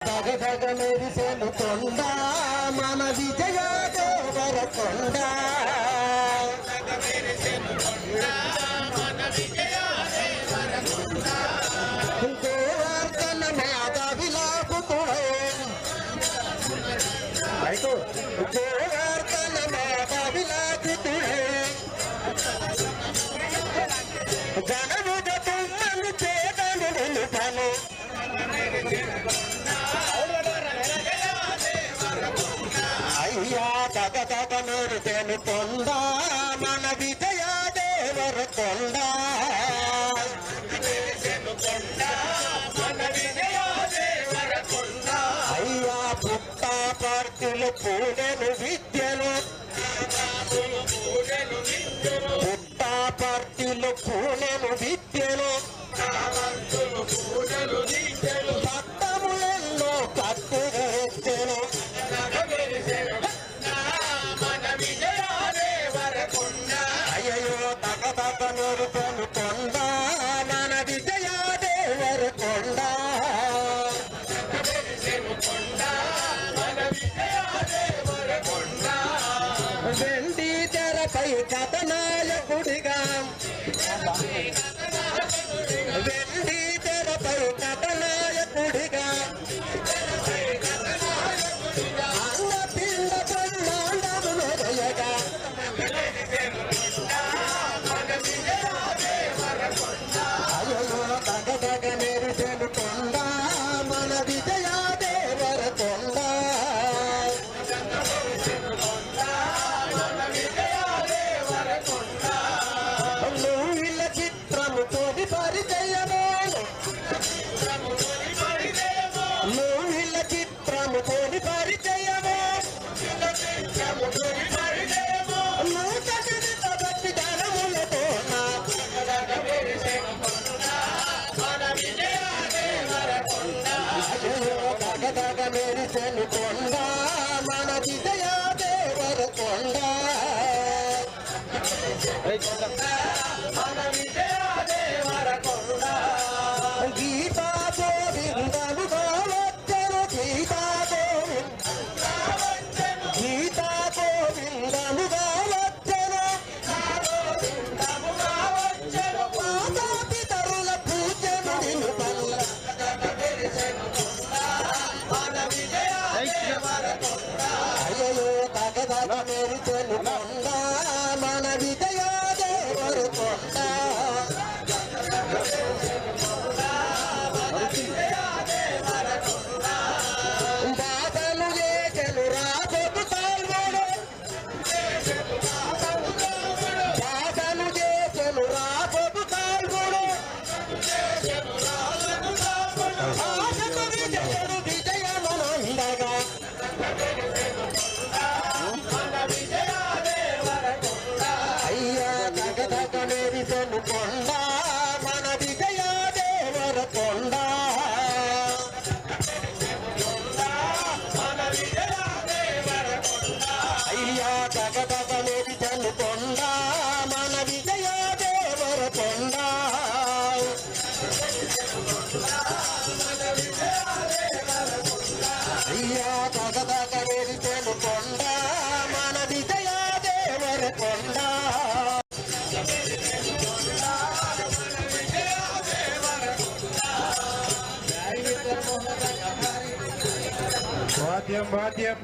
తగదగ మెరిసెను కొండ మన విజయ దేవరకొండ గోవర్ధన మాధవిలాపుతుడే గోవర్ధన మాధవిలాపుతుడే జనముద తుమ్మను చేదను నిలుపను అయ్యా తగదగ మెరిసెను కొండ మన విజయ దేవరకొండ అయ్యా పుట్టాపర్తిలో పూడెను విద్యను పుట్టాపర్తిలో పూడెను విద్యను పట్టములెన్నో కట్టుగా ఎత్తెను అయ్యో తగదగ మెరిసెను కొండ మన విజయ దేవరకొండ వెండి తెరపై కథనాయకుడిగా వెండి తెరపై కథనాయకుడిగా అన్నపిండ బ్రహ్మాండము మెరయగా అయ్యో తగదగ మెరిసెను కొండ మన విజయ దేవరకొండ నువ్వుల చిత్రము తోటి పరిచయము నువ్వుల చిత్రము తోటి పరిచయము నూత చరిత భక్తి ధనములతో తగదగ మెరిసెను కొండ మన విజయ దేవరకొండ గీతా గోవిందముగా వచ్చెను గీతా గోవిందముగా వచ్చెను మాతాపితరుల పూజను నిలుపల్ల అయ్యో తగదగ మెరిసెను కొండ మన విజయ దేవరకొండ బాధలు చేసెను రాబోతు తాల్వడు బాధలు చేసెను రాబోతు తాల్వడు ఆశకు విజయుడు విజయమునందగా అయ్యా తగదగ మెరిసెను కొండ మన విజయ దేవరకొండ అయ్యా తగదగ మెరిసెను కొండ మన విజయ దేవరకొండ అయ్యా తగదగ మెరిసెను కొండ మన విజయ దేవరకొండ వాద్యం